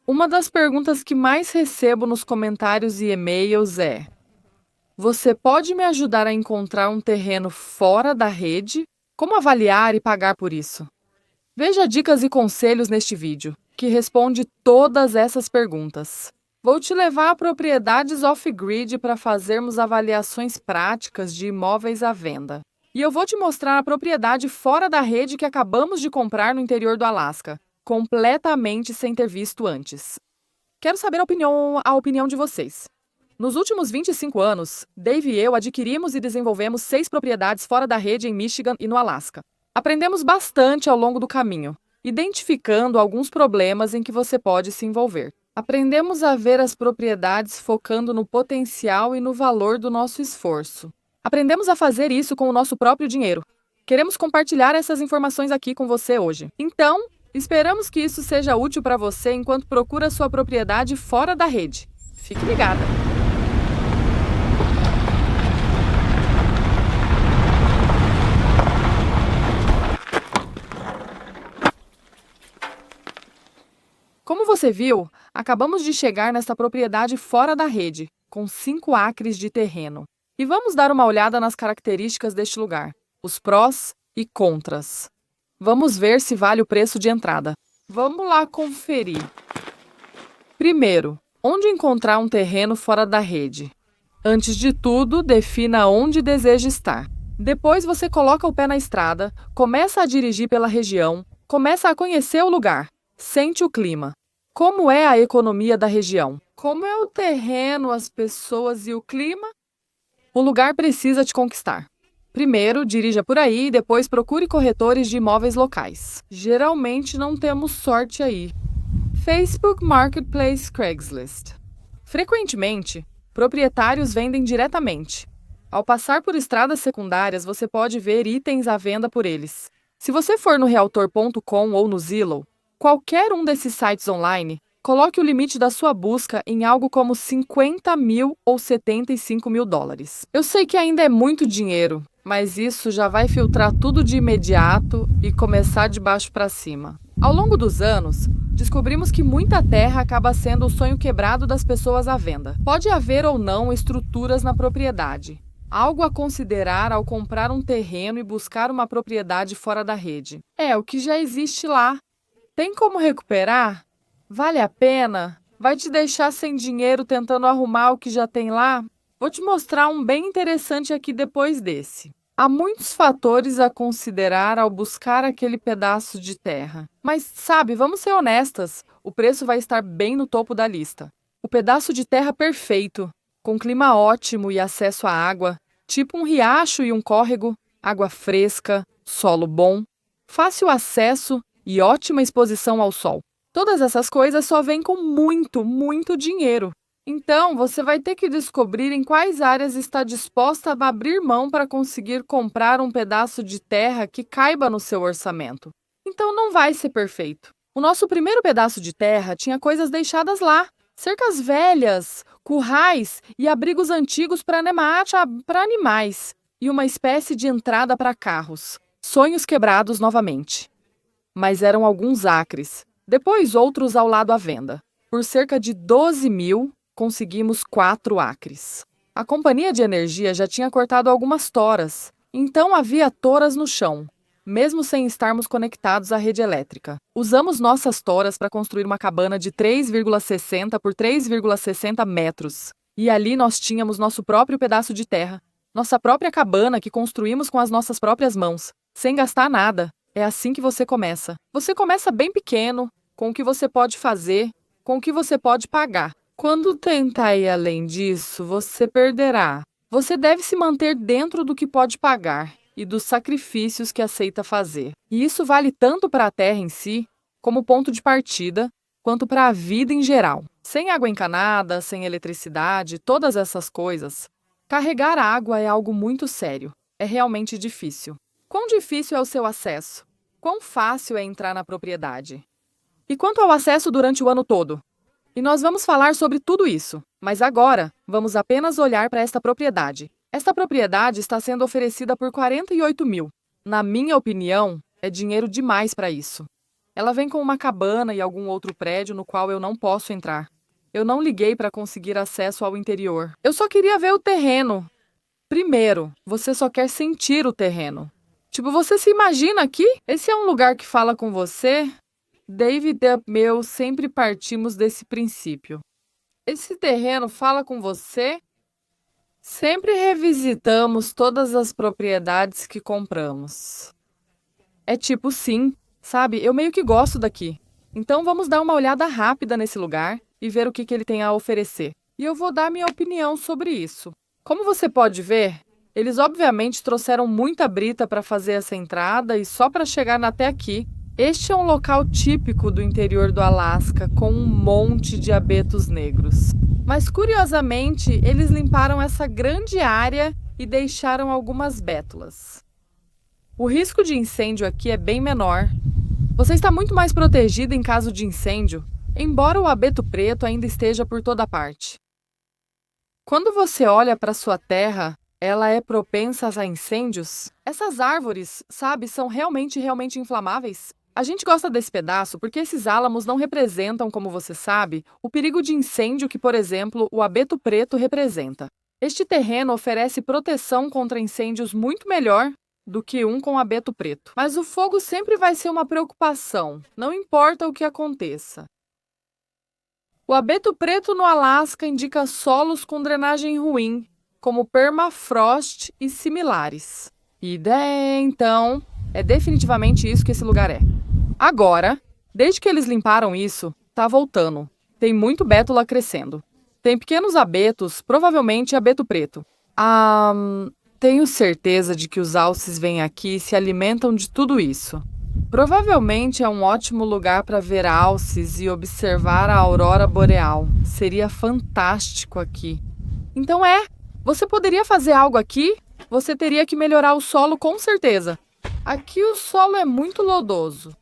Uma das perguntas que mais recebo nos comentários e e-mails é: você pode me ajudar a encontrar um terreno fora da rede? Como avaliar e pagar por isso? Veja dicas e conselhos neste vídeo, que responde todas essas perguntas. Vou te levar a propriedades off-grid para fazermos avaliações práticas de imóveis à venda. E eu vou te mostrar a propriedade fora da rede que acabamos de comprar no interior do Alasca, completamente sem ter visto antes. Quero saber a opinião de vocês. Nos últimos 25 anos, Dave e eu adquirimos e desenvolvemos 6 propriedades fora da rede em Michigan e no Alasca. Aprendemos bastante ao longo do caminho, identificando alguns problemas em que você pode se envolver. Aprendemos a ver as propriedades focando no potencial e no valor do nosso esforço. Aprendemos a fazer isso com o nosso próprio dinheiro. Queremos compartilhar essas informações aqui com você hoje. Então, esperamos que isso seja útil para você enquanto procura sua propriedade fora da rede. Fique ligada! Como você viu, acabamos de chegar nesta propriedade fora da rede, com 5 acres de terreno. E vamos dar uma olhada nas características deste lugar, os prós e contras. Vamos ver se vale o preço de entrada. Vamos lá conferir. Primeiro, onde encontrar um terreno fora da rede? Antes de tudo, defina onde deseja estar. Depois você coloca o pé na estrada, começa a dirigir pela região, começa a conhecer o lugar. Sente o clima. Como é a economia da região? Como é o terreno, as pessoas e o clima? O lugar precisa te conquistar. Primeiro, dirija por aí e depois procure corretores de imóveis locais. Geralmente não temos sorte aí. Facebook Marketplace Craigslist. Frequentemente, proprietários vendem diretamente. Ao passar por estradas secundárias, você pode ver itens à venda por eles. Se você for no Realtor.com ou no Zillow, qualquer um desses sites online, coloque o limite da sua busca em algo como 50 mil ou 75 mil dólares. Eu sei que ainda é muito dinheiro, mas isso já vai filtrar tudo de imediato e começar de baixo para cima. Ao longo dos anos, descobrimos que muita terra acaba sendo o sonho quebrado das pessoas à venda. Pode haver ou não estruturas na propriedade. Algo a considerar ao comprar um terreno e buscar uma propriedade fora da rede. É o que já existe lá. Tem como recuperar? Vale a pena? Vai te deixar sem dinheiro tentando arrumar o que já tem lá? Vou te mostrar um bem interessante aqui depois desse. Há muitos fatores a considerar ao buscar aquele pedaço de terra. Mas, sabe, vamos ser honestas, o preço vai estar bem no topo da lista. O pedaço de terra perfeito, com clima ótimo e acesso à água, tipo um riacho e um córrego, água fresca, solo bom, fácil acesso e ótima exposição ao sol. Todas essas coisas só vêm com muito, muito dinheiro. Então, você vai ter que descobrir em quais áreas está disposta a abrir mão para conseguir comprar um pedaço de terra que caiba no seu orçamento. Então, não vai ser perfeito. O nosso primeiro pedaço de terra tinha coisas deixadas lá. Cercas velhas, currais e abrigos antigos para animais. E uma espécie de entrada para carros. Sonhos quebrados novamente. Mas eram alguns acres, depois outros ao lado à venda. Por cerca de 12 mil, conseguimos 4 acres. A companhia de energia já tinha cortado algumas toras, então havia toras no chão, mesmo sem estarmos conectados à rede elétrica. Usamos nossas toras para construir uma cabana de 3,60 por 3,60 metros. E ali nós tínhamos nosso próprio pedaço de terra, nossa própria cabana que construímos com as nossas próprias mãos, sem gastar nada. É assim que você começa. Você começa bem pequeno, com o que você pode fazer, com o que você pode pagar. Quando tentar ir além disso, você perderá. Você deve se manter dentro do que pode pagar e dos sacrifícios que aceita fazer. E isso vale tanto para a terra em si, como ponto de partida, quanto para a vida em geral. Sem água encanada, sem eletricidade, todas essas coisas, carregar água é algo muito sério. É realmente difícil. Quão difícil é o seu acesso? Quão fácil é entrar na propriedade? E quanto ao acesso durante o ano todo? E nós vamos falar sobre tudo isso, mas agora vamos apenas olhar para esta propriedade. Esta propriedade está sendo oferecida por 48 mil. Na minha opinião, é dinheiro demais para isso. Ela vem com uma cabana e algum outro prédio no qual eu não posso entrar. Eu não liguei para conseguir acesso ao interior. Eu só queria ver o terreno. Primeiro, você só quer sentir o terreno. Tipo, você se imagina aqui? Esse é um lugar que fala com você? David e eu sempre partimos desse princípio. Esse terreno fala com você? Sempre revisitamos todas as propriedades que compramos. É tipo, sim, sabe? Eu meio que gosto daqui. Então vamos dar uma olhada rápida nesse lugar e ver o que ele tem a oferecer. E eu vou dar minha opinião sobre isso. Como você pode ver, eles obviamente trouxeram muita brita para fazer essa entrada e só para chegar até aqui. Este é um local típico do interior do Alasca, com um monte de abetos negros. Mas, curiosamente, eles limparam essa grande área e deixaram algumas bétulas. O risco de incêndio aqui é bem menor. Você está muito mais protegida em caso de incêndio, embora o abeto preto ainda esteja por toda parte. Quando você olha para sua terra, ela é propensa a incêndios? Essas árvores, sabe, são realmente inflamáveis? A gente gosta desse pedaço porque esses álamos não representam, como você sabe, o perigo de incêndio que, por exemplo, o abeto preto representa. Este terreno oferece proteção contra incêndios muito melhor do que um com abeto preto. Mas o fogo sempre vai ser uma preocupação, não importa o que aconteça. O abeto preto no Alasca indica solos com drenagem ruim, como permafrost e similares. Então, é definitivamente isso que esse lugar é. Agora, desde que eles limparam isso, tá voltando. Tem muito bétula crescendo. Tem pequenos abetos, provavelmente abeto preto. Tenho certeza de que os alces vêm aqui e se alimentam de tudo isso. Provavelmente é um ótimo lugar para ver alces e observar a aurora boreal. Seria fantástico aqui. Então você poderia fazer algo aqui? Você teria que melhorar o solo com certeza. Aqui o solo é muito lodoso.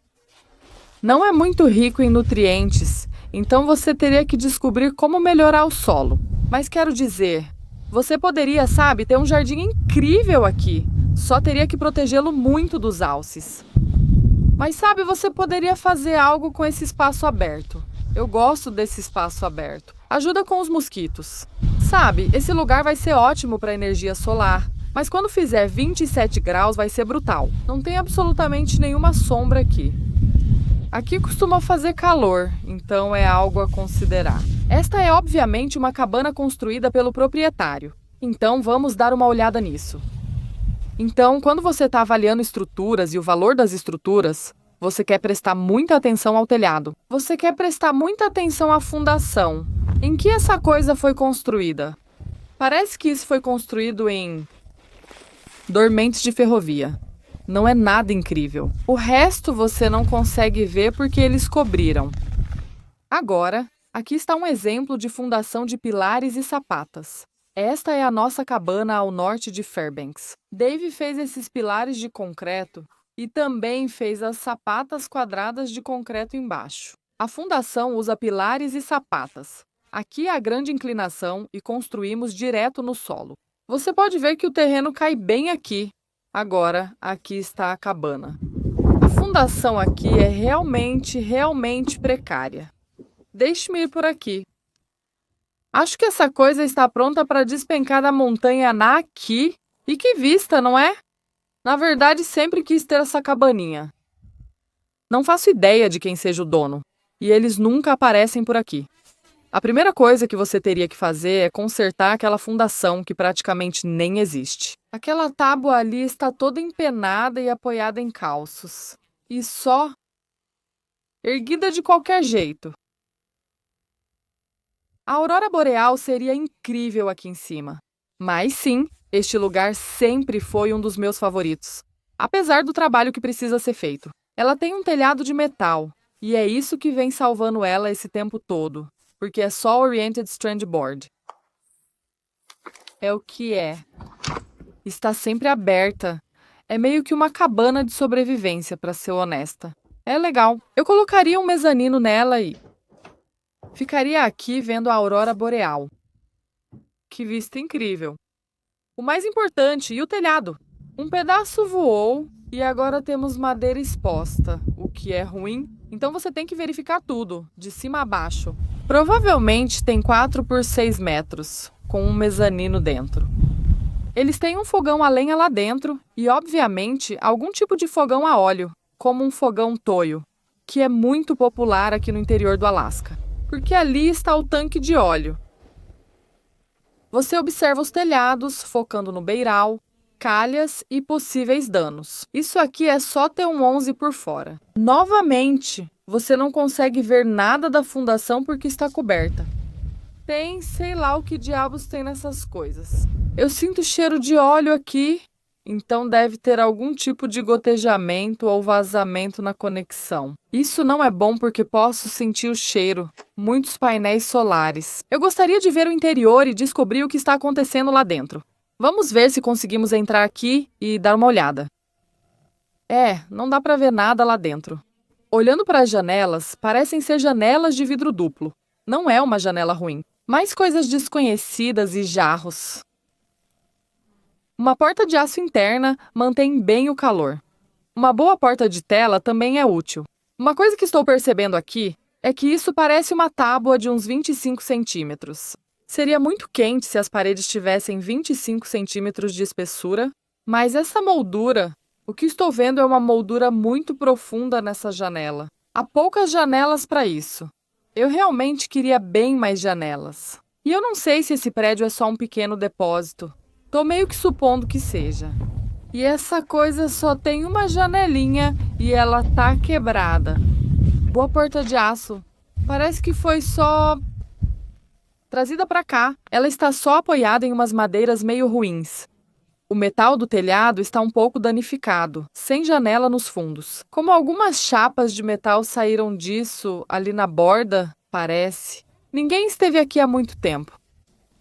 Não é muito rico em nutrientes, então você teria que descobrir como melhorar o solo. Mas quero dizer, você poderia, sabe, ter um jardim incrível aqui. Só teria que protegê-lo muito dos alces. Mas sabe, você poderia fazer algo com esse espaço aberto. Eu gosto desse espaço aberto. Ajuda com os mosquitos. Sabe, esse lugar vai ser ótimo para energia solar. Mas quando fizer 27 graus vai ser brutal. Não tem absolutamente nenhuma sombra aqui. Aqui costuma fazer calor, então é algo a considerar. Esta é obviamente uma cabana construída pelo proprietário. Então vamos dar uma olhada nisso. Então, quando você está avaliando estruturas e o valor das estruturas, você quer prestar muita atenção ao telhado. Você quer prestar muita atenção à fundação. Em que essa coisa foi construída? Parece que isso foi construído em dormentes de ferrovia. Não é nada incrível. O resto você não consegue ver porque eles cobriram. Agora, aqui está um exemplo de fundação de pilares e sapatas. Esta é a nossa cabana ao norte de Fairbanks. Dave fez esses pilares de concreto e também fez as sapatas quadradas de concreto embaixo. A fundação usa pilares e sapatas. Aqui é a grande inclinação e construímos direto no solo. Você pode ver que o terreno cai bem aqui. Agora, aqui está a cabana. A fundação aqui é realmente precária. Deixe-me ir por aqui. Acho que essa coisa está pronta para despencar da montanha aqui. E que vista, não é? Na verdade, sempre quis ter essa cabaninha. Não faço ideia de quem seja o dono. E eles nunca aparecem por aqui. A primeira coisa que você teria que fazer é consertar aquela fundação que praticamente nem existe. Aquela tábua ali está toda empenada e apoiada em calços. E só erguida de qualquer jeito. A aurora boreal seria incrível aqui em cima. Mas sim, este lugar sempre foi um dos meus favoritos. Apesar do trabalho que precisa ser feito. Ela tem um telhado de metal. E é isso que vem salvando ela esse tempo todo. Porque é só Oriented Strand Board. É o que é. Está sempre aberta. É meio que uma cabana de sobrevivência, para ser honesta. É legal. Eu colocaria um mezanino nela e ficaria aqui vendo a aurora boreal. Que vista incrível. O mais importante, e o telhado? Um pedaço voou e agora temos madeira exposta, o que é ruim Então você tem que verificar tudo, de cima a baixo. Provavelmente tem 4 por 6 metros, com um mezanino dentro. Eles têm um fogão a lenha lá dentro e, obviamente, algum tipo de fogão a óleo, como um fogão Toyo, que é muito popular aqui no interior do Alasca, porque ali está o tanque de óleo. Você observa os telhados, focando no beiral, calhas e possíveis danos. Isso aqui é só T11 por fora. Novamente, você não consegue ver nada da fundação porque está coberta. Tem, sei lá o que diabos tem nessas coisas. Eu sinto cheiro de óleo aqui, então deve ter algum tipo de gotejamento ou vazamento na conexão. Isso não é bom porque posso sentir o cheiro. Muitos painéis solares. Eu gostaria de ver o interior e descobrir o que está acontecendo lá dentro. Vamos ver se conseguimos entrar aqui e dar uma olhada. Não dá para ver nada lá dentro. Olhando para as janelas, parecem ser janelas de vidro duplo. Não é uma janela ruim. Mais coisas desconhecidas e jarros. Uma porta de aço interna mantém bem o calor. Uma boa porta de tela também é útil. Uma coisa que estou percebendo aqui é que isso parece uma tábua de uns 25 centímetros. Seria muito quente se as paredes tivessem 25 centímetros de espessura, mas essa moldura, o que estou vendo é uma moldura muito profunda nessa janela. Há poucas janelas para isso. Eu realmente queria bem mais janelas. E eu não sei se esse prédio é só um pequeno depósito. Tô meio que supondo que seja. E essa coisa só tem uma janelinha e ela tá quebrada. Boa porta de aço. Parece que foi só trazida para cá. Ela está só apoiada em umas madeiras meio ruins. O metal do telhado está um pouco danificado, sem janela nos fundos. Como algumas chapas de metal saíram disso ali na borda, parece. Ninguém esteve aqui há muito tempo.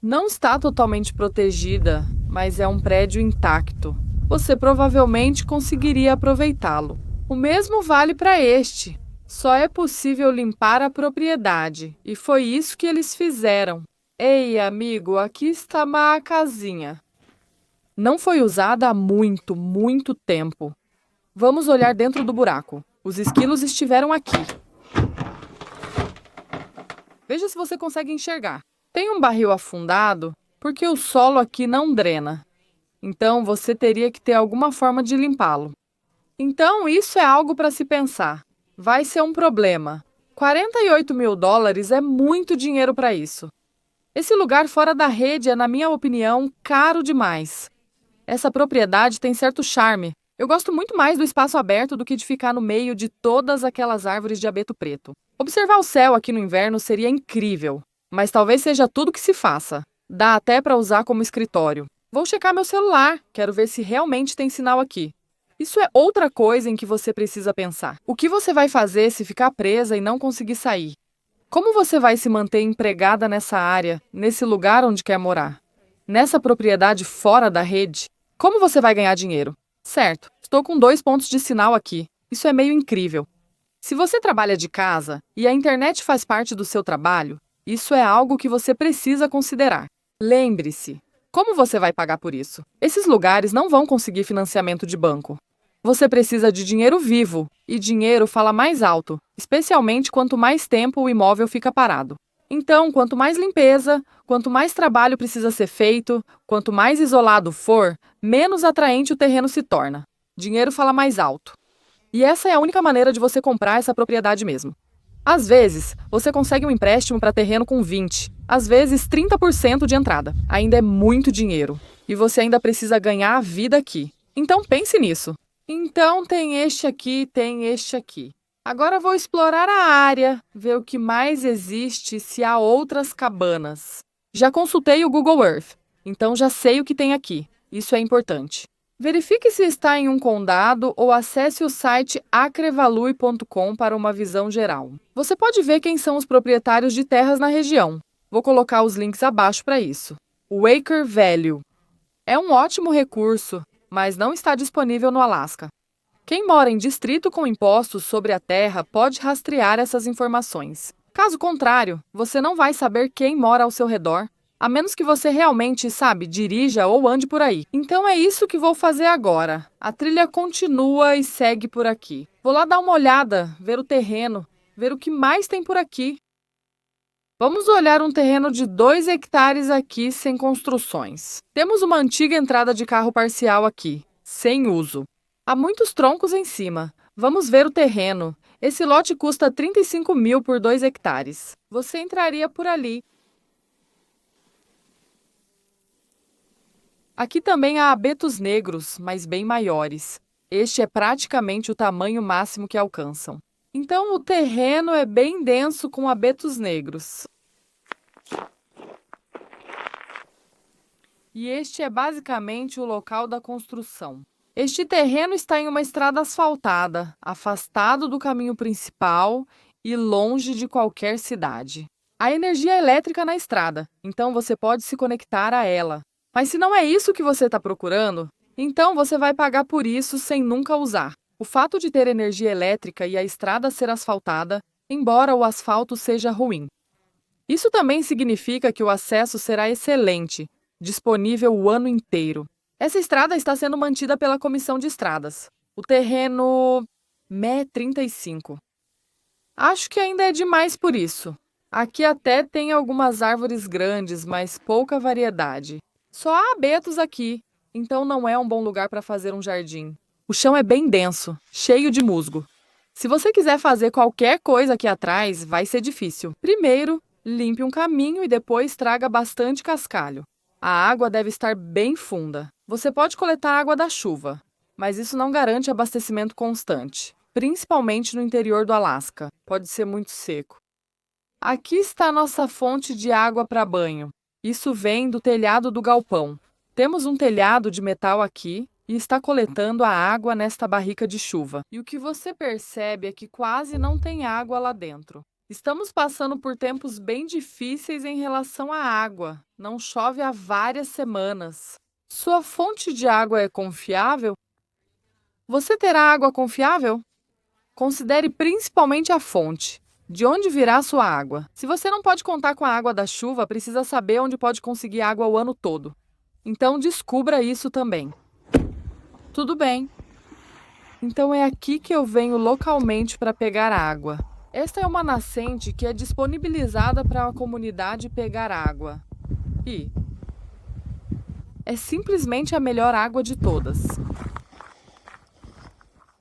Não está totalmente protegida, mas é um prédio intacto. Você provavelmente conseguiria aproveitá-lo. O mesmo vale para este. Só é possível limpar a propriedade, e foi isso que eles fizeram. Ei, amigo, aqui está uma casinha. Não foi usada há muito, muito tempo. Vamos olhar dentro do buraco. Os esquilos estiveram aqui. Veja se você consegue enxergar. Tem um barril afundado porque o solo aqui não drena. Então, você teria que ter alguma forma de limpá-lo. Então, isso é algo para se pensar. Vai ser um problema. $48 mil é muito dinheiro para isso. Esse lugar fora da rede é, na minha opinião, caro demais. Essa propriedade tem certo charme. Eu gosto muito mais do espaço aberto do que de ficar no meio de todas aquelas árvores de abeto preto. Observar o céu aqui no inverno seria incrível, mas talvez seja tudo que se faça. Dá até para usar como escritório. Vou checar meu celular, quero ver se realmente tem sinal aqui. Isso é outra coisa em que você precisa pensar. O que você vai fazer se ficar presa e não conseguir sair? Como você vai se manter empregada nessa área, nesse lugar onde quer morar? Nessa propriedade fora da rede? Como você vai ganhar dinheiro? Certo, estou com 2 pontos de sinal aqui. Isso é meio incrível. Se você trabalha de casa e a internet faz parte do seu trabalho, isso é algo que você precisa considerar. Lembre-se, como você vai pagar por isso? Esses lugares não vão conseguir financiamento de banco. Você precisa de dinheiro vivo, e dinheiro fala mais alto, especialmente quanto mais tempo o imóvel fica parado. Então, quanto mais limpeza, quanto mais trabalho precisa ser feito, quanto mais isolado for, menos atraente o terreno se torna. Dinheiro fala mais alto. E essa é a única maneira de você comprar essa propriedade mesmo. Às vezes, você consegue um empréstimo para terreno com 20%, às vezes 30% de entrada. Ainda é muito dinheiro. E você ainda precisa ganhar a vida aqui. Então pense nisso. Então tem este aqui, tem este aqui. Agora vou explorar a área, ver o que mais existe, se há outras cabanas. Já consultei o Google Earth, então já sei o que tem aqui. Isso é importante. Verifique se está em um condado ou acesse o site acrevalue.com para uma visão geral. Você pode ver quem são os proprietários de terras na região. Vou colocar os links abaixo para isso. O Acre Value é um ótimo recurso, mas não está disponível no Alasca. Quem mora em distrito com impostos sobre a terra pode rastrear essas informações. Caso contrário, você não vai saber quem mora ao seu redor. A menos que você realmente, sabe, dirija ou ande por aí. Então é isso que vou fazer agora. A trilha continua e segue por aqui. Vou lá dar uma olhada, ver o terreno, ver o que mais tem por aqui. Vamos olhar um terreno de 2 hectares aqui sem construções. Temos uma antiga entrada de carro parcial aqui, sem uso. Há muitos troncos em cima. Vamos ver o terreno. Esse lote custa 35 mil por 2 hectares. Você entraria por ali. Aqui também há abetos negros, mas bem maiores. Este é praticamente o tamanho máximo que alcançam. Então, o terreno é bem denso com abetos negros. E este é basicamente o local da construção. Este terreno está em uma estrada asfaltada, afastado do caminho principal e longe de qualquer cidade. Há energia elétrica na estrada, então você pode se conectar a ela. Mas se não é isso que você está procurando, então você vai pagar por isso sem nunca usar. O fato de ter energia elétrica e a estrada ser asfaltada, embora o asfalto seja ruim. Isso também significa que o acesso será excelente, disponível o ano inteiro. Essa estrada está sendo mantida pela Comissão de Estradas. O terreno ME 35. Acho que ainda é demais por isso. Aqui até tem algumas árvores grandes, mas pouca variedade. Só há abetos aqui, então não é um bom lugar para fazer um jardim. O chão é bem denso, cheio de musgo. Se você quiser fazer qualquer coisa aqui atrás, vai ser difícil. Primeiro, limpe um caminho e depois traga bastante cascalho. A água deve estar bem funda. Você pode coletar água da chuva, mas isso não garante abastecimento constante, principalmente no interior do Alasca. Pode ser muito seco. Aqui está nossa fonte de água para banho. Isso vem do telhado do galpão. Temos um telhado de metal aqui e está coletando a água nesta barrica de chuva. E o que você percebe é que quase não tem água lá dentro. Estamos passando por tempos bem difíceis em relação à água. Não chove há várias semanas. Sua fonte de água é confiável? Você terá água confiável? Considere principalmente a fonte. De onde virá sua água? Se você não pode contar com a água da chuva, precisa saber onde pode conseguir água o ano todo. Então descubra isso também. Tudo bem. Então é aqui que eu venho localmente para pegar água. Esta é uma nascente que é disponibilizada para a comunidade pegar água. E é simplesmente a melhor água de todas.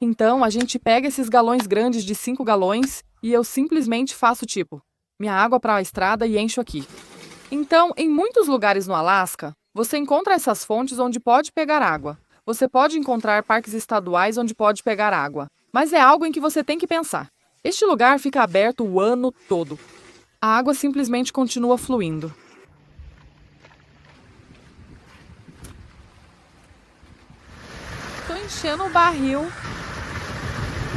Então, a gente pega esses galões grandes de 5 galões e eu simplesmente faço tipo, minha água para a estrada e encho aqui. Então, em muitos lugares no Alasca, você encontra essas fontes onde pode pegar água. Você pode encontrar parques estaduais onde pode pegar água. Mas é algo em que você tem que pensar. Este lugar fica aberto o ano todo. A água simplesmente continua fluindo. Estou enchendo o barril.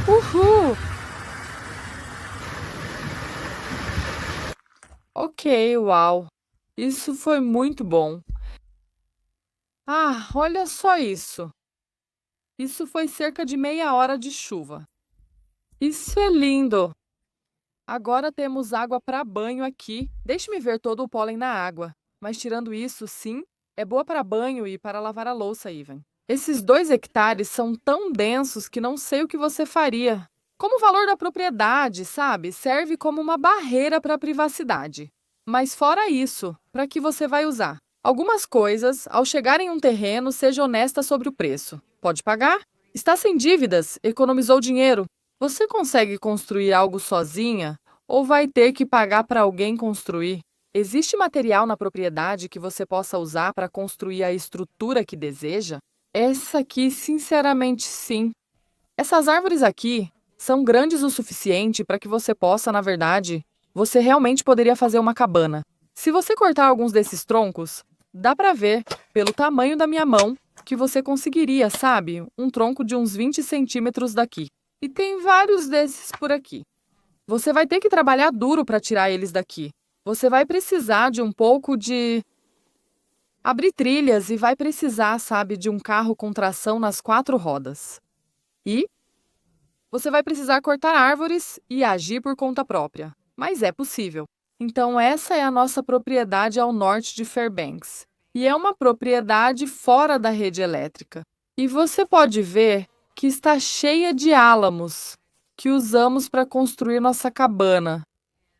Uhul! Ok, uau. Isso foi muito bom. Ah, olha só isso. Isso foi cerca de meia hora de chuva. Isso é lindo! Agora temos água para banho aqui. Deixe-me ver todo o pólen na água. Mas tirando isso, sim, é boa para banho e para lavar a louça, Ivan. Esses 2 hectares são tão densos que não sei o que você faria. Como o valor da propriedade, sabe, serve como uma barreira para a privacidade. Mas fora isso, para que você vai usar? Algumas coisas, ao chegar em um terreno, seja honesta sobre o preço. Pode pagar? Está sem dívidas? Economizou dinheiro? Você consegue construir algo sozinha ou vai ter que pagar para alguém construir? Existe material na propriedade que você possa usar para construir a estrutura que deseja? Essa aqui, sinceramente, sim. Essas árvores aqui são grandes o suficiente para que você possa, na verdade, você realmente poderia fazer uma cabana. Se você cortar alguns desses troncos, dá para ver, pelo tamanho da minha mão, que você conseguiria, sabe, um tronco de uns 20 centímetros daqui. E tem vários desses por aqui. Você vai ter que trabalhar duro para tirar eles daqui. Você vai precisar de um pouco de abrir trilhas e vai precisar, sabe, de um carro com tração nas 4 rodas. E você vai precisar cortar árvores e agir por conta própria. Mas é possível. Então, essa é a nossa propriedade ao norte de Fairbanks. E é uma propriedade fora da rede elétrica. E você pode ver que está cheia de álamos que usamos para construir nossa cabana.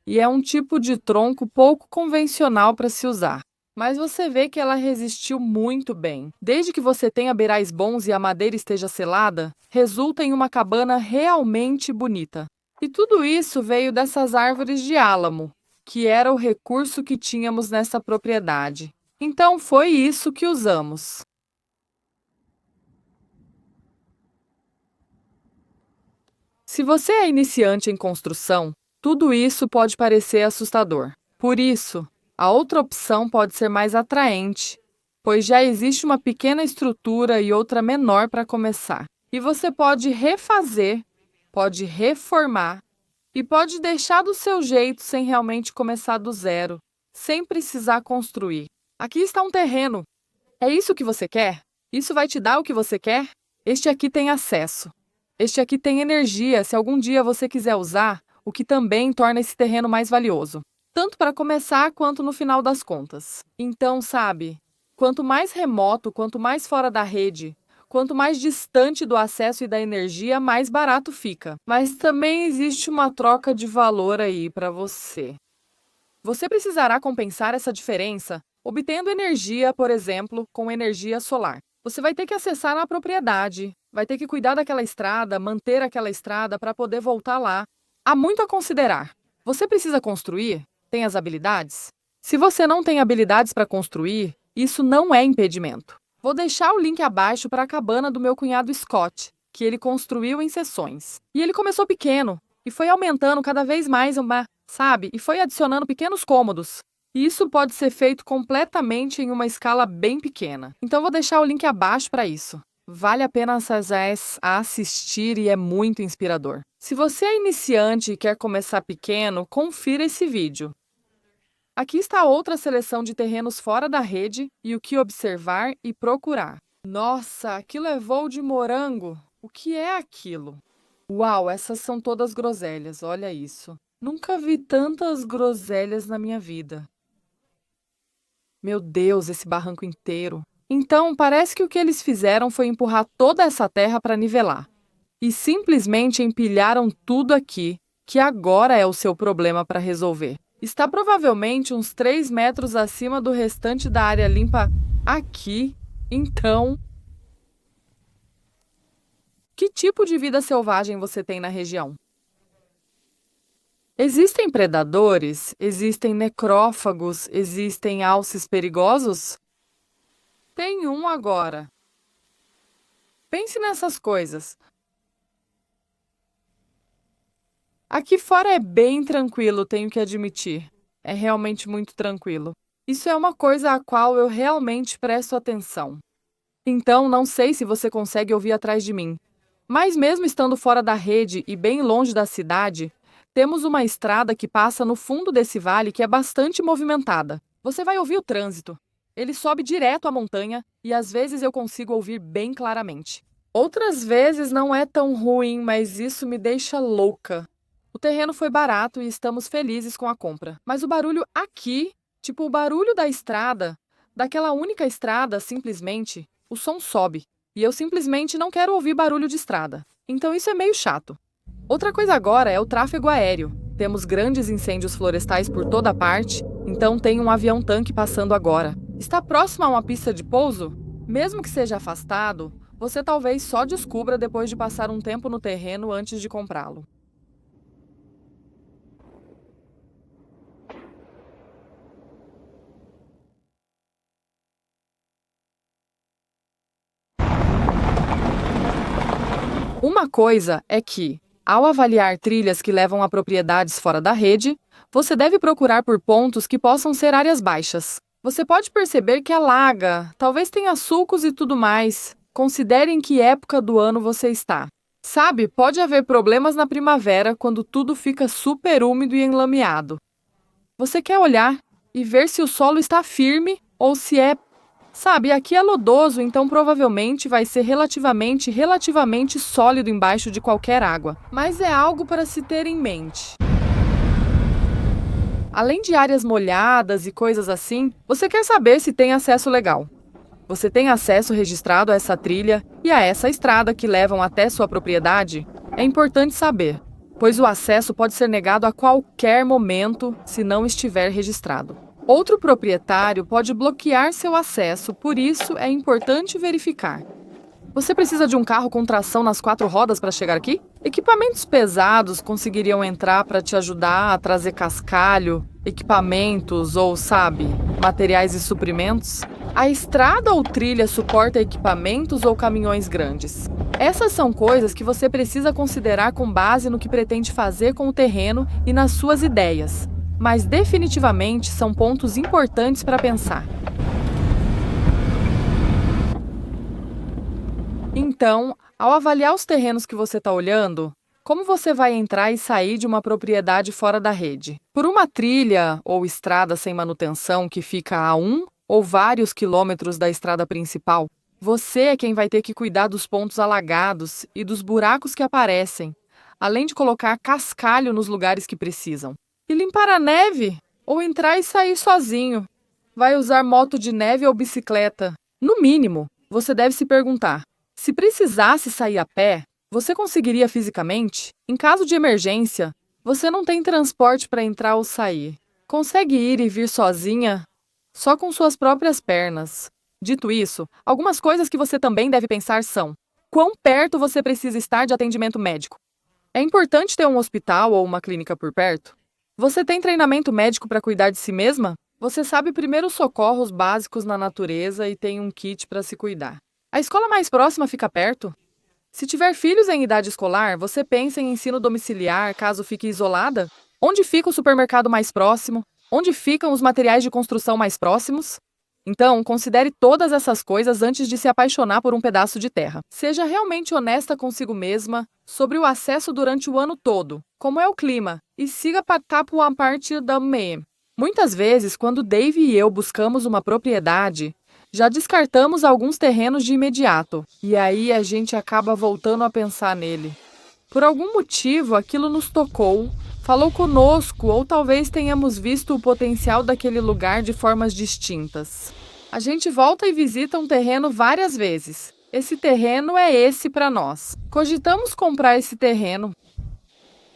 E é um tipo de tronco pouco convencional para se usar. Mas você vê que ela resistiu muito bem. Desde que você tenha beirais bons e a madeira esteja selada, resulta em uma cabana realmente bonita. E tudo isso veio dessas árvores de álamo, que era o recurso que tínhamos nessa propriedade. Então foi isso que usamos. Se você é iniciante em construção, tudo isso pode parecer assustador. Por isso, a outra opção pode ser mais atraente, pois já existe uma pequena estrutura e outra menor para começar. E você pode refazer, pode reformar e pode deixar do seu jeito sem realmente começar do zero, sem precisar construir. Aqui está um terreno. É isso que você quer? Isso vai te dar o que você quer? Este aqui tem acesso. Este aqui tem energia se algum dia você quiser usar, o que também torna esse terreno mais valioso. Tanto para começar quanto no final das contas. Então, sabe, quanto mais remoto, quanto mais fora da rede, quanto mais distante do acesso e da energia, mais barato fica. Mas também existe uma troca de valor aí para você. Você precisará compensar essa diferença obtendo energia, por exemplo, com energia solar. Você vai ter que acessar a propriedade, vai ter que cuidar daquela estrada, manter aquela estrada para poder voltar lá. Há muito a considerar. Você precisa construir? Tem as habilidades? Se você não tem habilidades para construir, isso não é impedimento. Vou deixar o link abaixo para a cabana do meu cunhado Scott, que ele construiu em seções. E ele começou pequeno e foi aumentando cada vez mais, e foi adicionando pequenos cômodos. E isso pode ser feito completamente em uma escala bem pequena. Então vou deixar o link abaixo para isso. Vale a pena assistir e é muito inspirador. Se você é iniciante e quer começar pequeno, confira esse vídeo. Aqui está outra seleção de terrenos fora da rede e o que observar e procurar. Nossa, aquilo é voo de morango. O que é aquilo? Uau, essas são todas groselhas, olha isso. Nunca vi tantas groselhas na minha vida. Meu Deus, esse barranco inteiro. Então, parece que o que eles fizeram foi empurrar toda essa terra para nivelar. E simplesmente empilharam tudo aqui, que agora é o seu problema para resolver. Está provavelmente uns 3 metros acima do restante da área limpa aqui. Então, que tipo de vida selvagem você tem na região? Existem predadores? Existem necrófagos? Existem alces perigosos? Tem um agora. Pense nessas coisas. Aqui fora é bem tranquilo, tenho que admitir. É realmente muito tranquilo. Isso é uma coisa a qual eu realmente presto atenção. Então, não sei se você consegue ouvir atrás de mim. Mas mesmo estando fora da rede e bem longe da cidade, temos uma estrada que passa no fundo desse vale que é bastante movimentada. Você vai ouvir o trânsito. Ele sobe direto a montanha e às vezes eu consigo ouvir bem claramente. Outras vezes não é tão ruim, mas isso me deixa louca. O terreno foi barato e estamos felizes com a compra. Mas o barulho aqui, tipo o barulho da estrada, daquela única estrada, simplesmente, o som sobe. E eu simplesmente não quero ouvir barulho de estrada. Então isso é meio chato. Outra coisa agora é o tráfego aéreo. Temos grandes incêndios florestais por toda parte, então tem um avião-tanque passando agora. Está próximo a uma pista de pouso? Mesmo que seja afastado, você talvez só descubra depois de passar um tempo no terreno antes de comprá-lo. Uma coisa é que, ao avaliar trilhas que levam a propriedades fora da rede, você deve procurar por pontos que possam ser áreas baixas. Você pode perceber que alaga, talvez tenha sulcos e tudo mais. Considere em que época do ano você está. Sabe, pode haver problemas na primavera quando tudo fica super úmido e enlameado. Você quer olhar e ver se o solo está firme ou se é... Sabe, aqui é lodoso, então provavelmente vai ser relativamente sólido embaixo de qualquer água. Mas é algo para se ter em mente. Além de áreas molhadas e coisas assim, você quer saber se tem acesso legal. Você tem acesso registrado a essa trilha e a essa estrada que levam até sua propriedade? É importante saber, pois o acesso pode ser negado a qualquer momento se não estiver registrado. Outro proprietário pode bloquear seu acesso, por isso é importante verificar. Você precisa de um carro com tração nas 4 rodas para chegar aqui? Equipamentos pesados conseguiriam entrar para te ajudar a trazer cascalho, equipamentos ou, sabe, materiais e suprimentos? A estrada ou trilha suporta equipamentos ou caminhões grandes? Essas são coisas que você precisa considerar com base no que pretende fazer com o terreno e nas suas ideias. Mas definitivamente são pontos importantes para pensar. Então, ao avaliar os terrenos que você está olhando, como você vai entrar e sair de uma propriedade fora da rede? Por uma trilha ou estrada sem manutenção que fica a 1 ou vários quilômetros da estrada principal, você é quem vai ter que cuidar dos pontos alagados e dos buracos que aparecem, além de colocar cascalho nos lugares que precisam. E limpar a neve? Ou entrar e sair sozinho? Vai usar moto de neve ou bicicleta? No mínimo, você deve se perguntar: se precisasse sair a pé, você conseguiria fisicamente? Em caso de emergência, você não tem transporte para entrar ou sair. Consegue ir e vir sozinha? Só com suas próprias pernas. Dito isso, algumas coisas que você também deve pensar são: quão perto você precisa estar de atendimento médico? É importante ter um hospital ou uma clínica por perto? Você tem treinamento médico para cuidar de si mesma? Você sabe primeiros socorros básicos na natureza e tem um kit para se cuidar. A escola mais próxima fica perto? Se tiver filhos em idade escolar, você pensa em ensino domiciliar caso fique isolada? Onde fica o supermercado mais próximo? Onde ficam os materiais de construção mais próximos? Então, considere todas essas coisas antes de se apaixonar por um pedaço de terra. Seja realmente honesta consigo mesma sobre o acesso durante o ano todo, como é o clima, e siga papo a partir da me. Muitas vezes, quando Dave e eu buscamos uma propriedade, já descartamos alguns terrenos de imediato, e aí a gente acaba voltando a pensar nele. Por algum motivo, aquilo nos tocou, falou conosco, ou talvez tenhamos visto o potencial daquele lugar de formas distintas. A gente volta e visita um terreno várias vezes. Esse terreno é esse para nós. Cogitamos comprar esse terreno.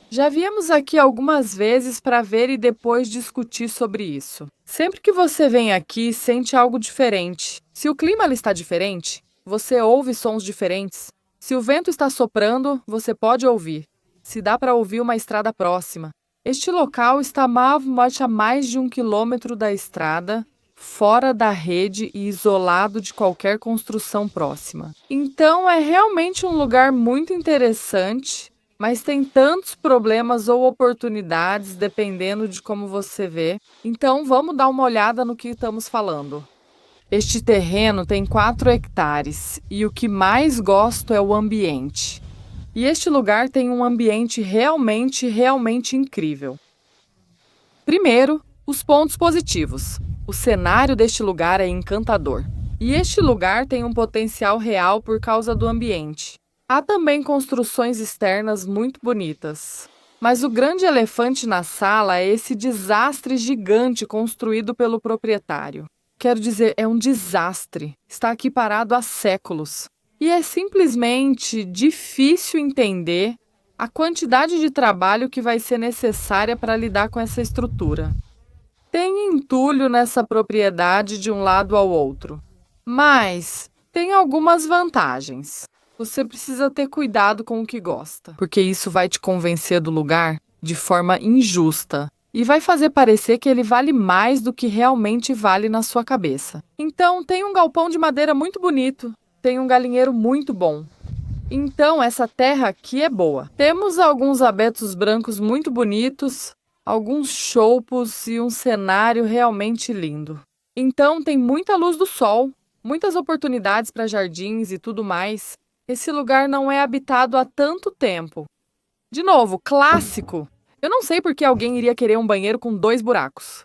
Já viemos aqui algumas vezes para ver e depois discutir sobre isso. Sempre que você vem aqui, sente algo diferente. Se o clima está diferente, você ouve sons diferentes. Se o vento está soprando, você pode ouvir. Se dá para ouvir uma estrada próxima. Este local está a mais de 1 quilômetro da estrada, fora da rede e isolado de qualquer construção próxima. Então é realmente um lugar muito interessante, mas tem tantos problemas ou oportunidades dependendo de como você vê. Então vamos dar uma olhada no que estamos falando. Este terreno tem 4 hectares e o que mais gosto é o ambiente. E este lugar tem um ambiente realmente incrível. Primeiro, os pontos positivos. O cenário deste lugar é encantador. E este lugar tem um potencial real por causa do ambiente. Há também construções externas muito bonitas. Mas o grande elefante na sala é esse desastre gigante construído pelo proprietário. Quero dizer, é um desastre. Está aqui parado há séculos. E é simplesmente difícil entender a quantidade de trabalho que vai ser necessária para lidar com essa estrutura. Tem entulho nessa propriedade de um lado ao outro, mas tem algumas vantagens. Você precisa ter cuidado com o que gosta, porque isso vai te convencer do lugar de forma injusta e vai fazer parecer que ele vale mais do que realmente vale na sua cabeça. Então, tem um galpão de madeira muito bonito, tem um galinheiro muito bom. Então, essa terra aqui é boa. Temos alguns abetos brancos muito bonitos, alguns choupos e um cenário realmente lindo. Então, tem muita luz do sol, muitas oportunidades para jardins e tudo mais. Esse lugar não é habitado há tanto tempo. De novo, clássico. Eu não sei por que alguém iria querer um banheiro com 2 buracos.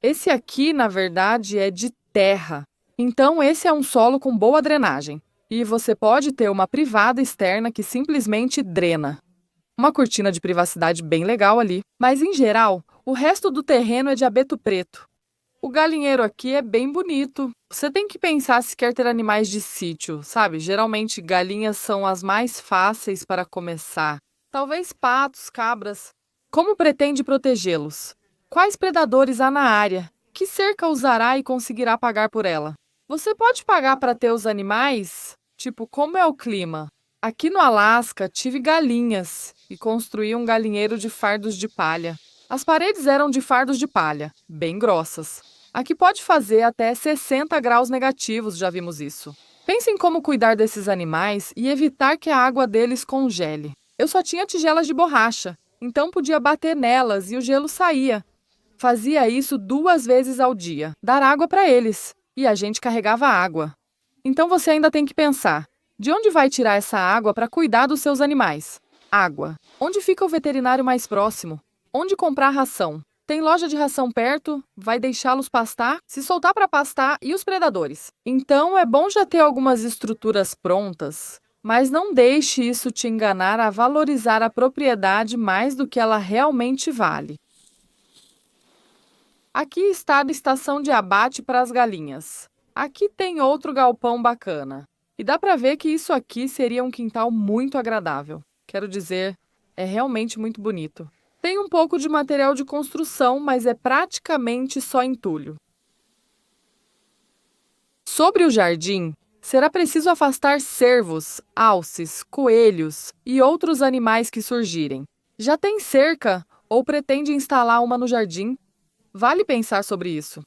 Esse aqui, na verdade, é de terra. Então, esse é um solo com boa drenagem. E você pode ter uma privada externa que simplesmente drena. Uma cortina de privacidade bem legal ali. Mas, em geral, O resto do terreno é de abeto preto. O galinheiro aqui é bem bonito. Você tem que pensar se quer ter animais de sítio, sabe? Geralmente galinhas são as mais fáceis para começar. Talvez patos, cabras. Como pretende protegê-los? Quais predadores há na área? Que cerca usará e conseguirá pagar por ela? Você pode pagar para ter os animais? Tipo, como é o clima? Aqui no Alasca, tive galinhas e construí um galinheiro de fardos de palha. As paredes eram de fardos de palha, bem grossas. Aqui pode fazer até 60 graus negativos, já vimos isso. Pense em como cuidar desses animais e evitar que a água deles congele. Eu só tinha tigelas de borracha, então podia bater nelas e o gelo saía. Fazia isso 2 vezes ao dia, dar água para eles, e a gente carregava água. Então você ainda tem que pensar, de onde vai tirar essa água para cuidar dos seus animais? Água. Onde fica o veterinário mais próximo? Onde comprar ração? Tem loja de ração perto? Vai deixá-los pastar? Se soltar para pastar, e os predadores? Então é bom já ter algumas estruturas prontas, mas não deixe isso te enganar a valorizar a propriedade mais do que ela realmente vale. Aqui está a estação de abate para as galinhas. Aqui tem outro galpão bacana. E dá para ver que isso aqui seria um quintal muito agradável. Quero dizer, é realmente muito bonito. Tem um pouco de material de construção, mas é praticamente só entulho. Sobre o jardim, será preciso afastar cervos, alces, coelhos e outros animais que surgirem. Já tem cerca ou pretende instalar uma no jardim? Vale pensar sobre isso.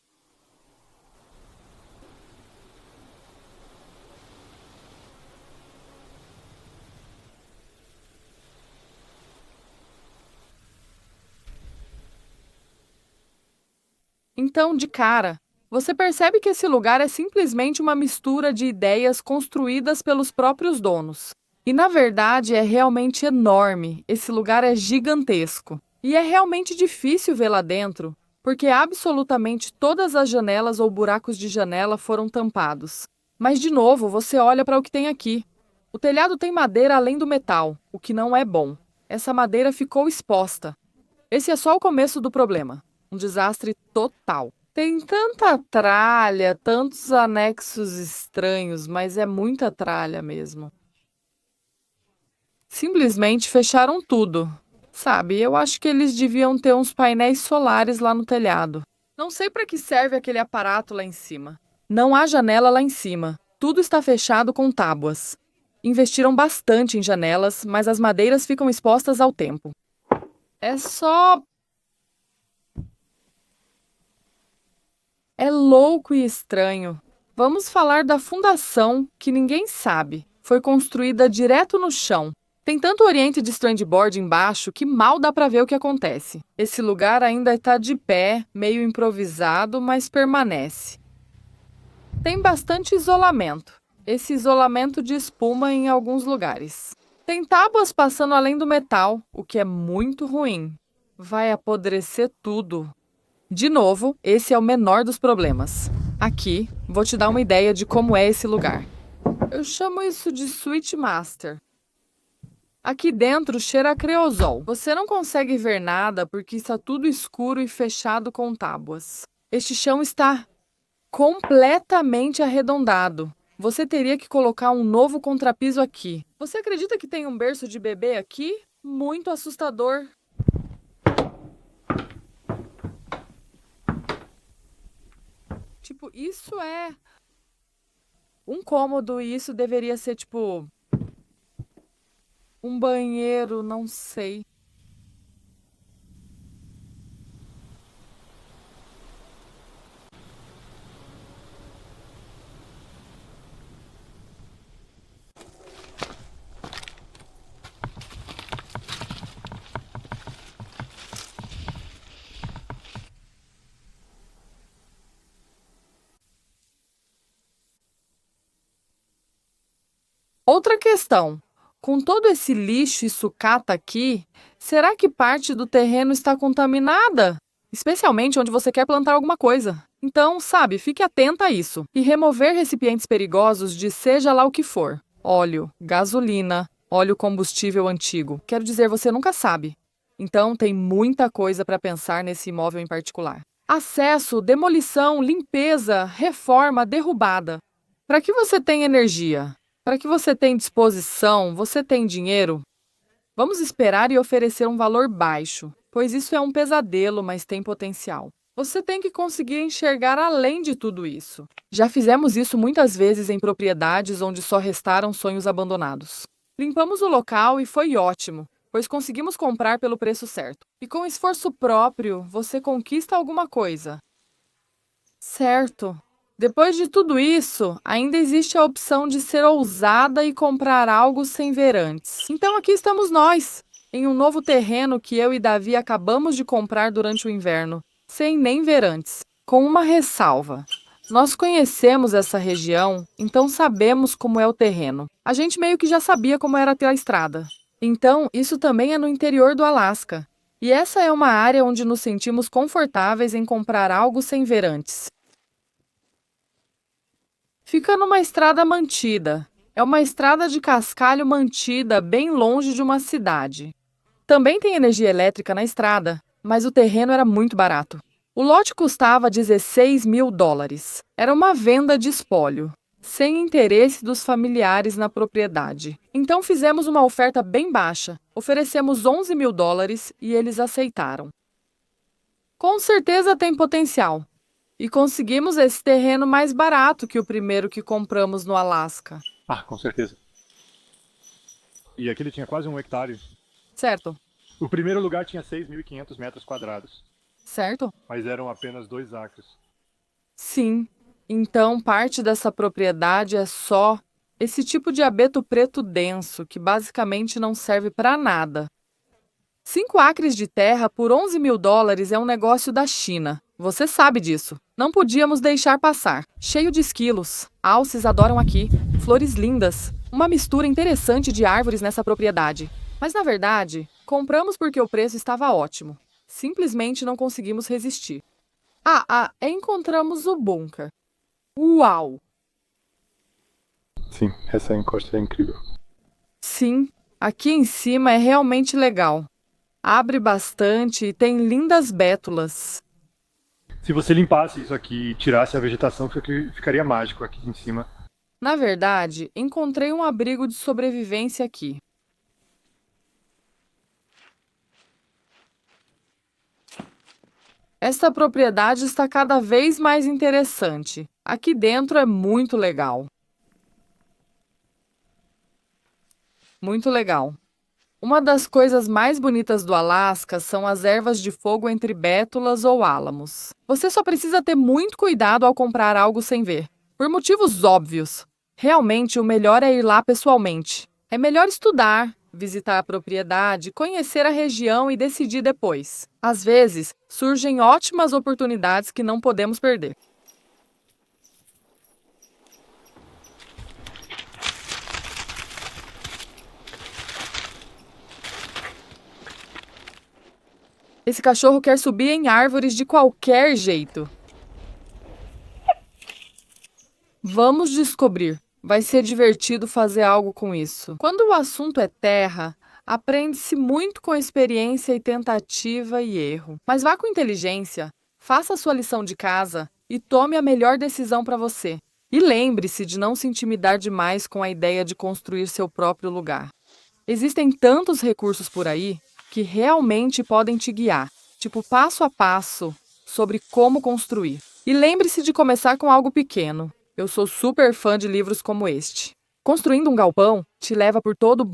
Então, de cara, você percebe que esse lugar é simplesmente uma mistura de ideias construídas pelos próprios donos. E, na verdade, é realmente enorme. Esse lugar é gigantesco. E é realmente difícil ver lá dentro, porque absolutamente todas as janelas ou buracos de janela foram tampados. Mas, de novo, você olha para o que tem aqui. O telhado tem madeira além do metal, o que não é bom. Essa madeira ficou exposta. Esse é só o começo do problema. Um desastre total. Tem tanta tralha, tantos anexos estranhos, mas é muita tralha mesmo. Simplesmente fecharam tudo. Sabe, eu acho que eles deviam ter uns painéis solares lá no telhado. Não sei para que serve aquele aparato lá em cima. Não há janela lá em cima. Tudo está fechado com tábuas. Investiram bastante em janelas, mas as madeiras ficam expostas ao tempo. É só... É louco e estranho. Vamos falar da fundação, que ninguém sabe. Foi construída direto no chão. Tem tanto oriente de strandboard embaixo que mal dá para ver o que acontece. Esse lugar ainda está de pé, meio improvisado, mas permanece. Tem bastante isolamento. Esse isolamento de espuma em alguns lugares. Tem tábuas passando além do metal, o que é muito ruim. Vai apodrecer tudo. De novo, esse é o menor dos problemas. Aqui, vou te dar uma ideia de como é esse lugar. Eu chamo isso de Suite Master. Aqui dentro cheira a creosol. Você não consegue ver nada porque está tudo escuro e fechado com tábuas. Este chão está completamente arredondado. Você teria que colocar um novo contrapiso aqui. Você acredita que tem um berço de bebê aqui? Muito assustador. Tipo, isso é um cômodo e isso deveria ser, tipo, um banheiro, não sei. Outra questão. Com todo esse lixo e sucata aqui, será que parte do terreno está contaminada? Especialmente onde você quer plantar alguma coisa. Então, sabe, fique atenta a isso. E remover recipientes perigosos de seja lá o que for. Óleo, gasolina, óleo combustível antigo. Quero dizer, você nunca sabe. Então tem muita coisa para pensar nesse imóvel em particular. Acesso, demolição, limpeza, reforma, derrubada. Para que você tem energia? Para que você tem disposição? Você tem dinheiro? Vamos esperar e oferecer um valor baixo, pois isso é um pesadelo, mas tem potencial. Você tem que conseguir enxergar além de tudo isso. Já fizemos isso muitas vezes em propriedades onde só restaram sonhos abandonados. Limpamos o local e foi ótimo, pois conseguimos comprar pelo preço certo. E com esforço próprio, você conquista alguma coisa. Certo. Depois de tudo isso, ainda existe a opção de ser ousada e comprar algo sem ver antes. Então aqui estamos nós, em um novo terreno que eu e Davi acabamos de comprar durante o inverno, sem nem ver antes, com uma ressalva. Nós conhecemos essa região, então sabemos como é o terreno. A gente meio que já sabia como era ter a estrada. Então, isso também é no interior do Alasca. E essa é uma área onde nos sentimos confortáveis em comprar algo sem ver antes. Fica numa estrada mantida. É uma estrada de cascalho mantida bem longe de uma cidade. Também tem energia elétrica na estrada, mas o terreno era muito barato. O lote custava $16.000. Era uma venda de espólio, sem interesse dos familiares na propriedade. Então fizemos uma oferta bem baixa. Oferecemos $11.000 e eles aceitaram. Com certeza tem potencial. E conseguimos esse terreno mais barato que o primeiro que compramos no Alasca. Ah, com certeza. E aqui ele tinha quase 1 hectare. Certo? O primeiro lugar tinha 6.500 metros quadrados, Certo? mas eram apenas 2 acres. Sim. Então, parte dessa propriedade é só esse tipo de abeto preto denso, que basicamente não serve para nada. 5 acres de terra por $11.000 é um negócio da China. Você sabe disso. Não podíamos deixar passar. Cheio de esquilos. Alces adoram aqui. Flores lindas. Uma mistura interessante de árvores nessa propriedade. Mas, na verdade, compramos porque o preço estava ótimo. Simplesmente não conseguimos resistir. Encontramos o bunker. Uau! Sim, essa encosta é incrível. Sim, aqui em cima é realmente legal. Abre bastante e tem lindas bétulas. Se você limpasse isso aqui e tirasse a vegetação, ficaria mágico aqui em cima. Na verdade, encontrei um abrigo de sobrevivência aqui. Esta propriedade está cada vez mais interessante. Aqui dentro é muito legal. Muito legal. Uma das coisas mais bonitas do Alasca são as ervas de fogo entre bétulas ou álamos. Você só precisa ter muito cuidado ao comprar algo sem ver, por motivos óbvios. Realmente, o melhor é ir lá pessoalmente. É melhor estudar, visitar a propriedade, conhecer a região e decidir depois. Às vezes, surgem ótimas oportunidades que não podemos perder. Esse cachorro quer subir em árvores de qualquer jeito. Vamos descobrir. Vai ser divertido fazer algo com isso. Quando o assunto é terra, aprende-se muito com experiência e tentativa e erro. Mas vá com inteligência, faça a sua lição de casa e tome a melhor decisão para você. E lembre-se de não se intimidar demais com a ideia de construir seu próprio lugar. Existem tantos recursos por aí que realmente podem te guiar, tipo passo a passo, sobre como construir. E lembre-se de começar com algo pequeno. Eu sou super fã de livros como este. Construindo um galpão te leva por todo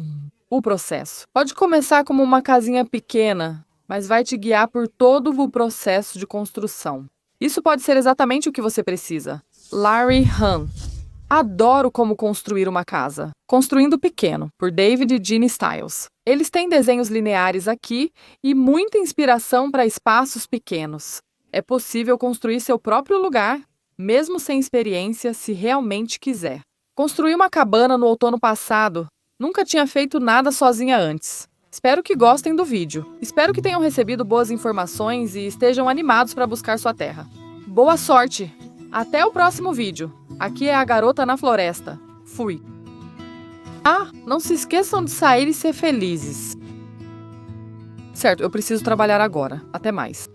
o processo. Pode começar como uma casinha pequena, mas vai te guiar por todo o processo de construção. Isso pode ser exatamente o que você precisa. Larry Hahn. Adoro como construir uma casa. Construindo Pequeno, por David e Jeannie Stiles. Eles têm desenhos lineares aqui e muita inspiração para espaços pequenos. É possível construir seu próprio lugar, mesmo sem experiência, se realmente quiser. Construí uma cabana no outono passado. Nunca tinha feito nada sozinha antes. Espero que gostem do vídeo. Espero que tenham recebido boas informações e estejam animados para buscar sua terra. Boa sorte! Até o próximo vídeo. Aqui é a Garota na Floresta. Fui. Não se esqueçam de sair e ser felizes. Certo, eu preciso trabalhar agora. Até mais.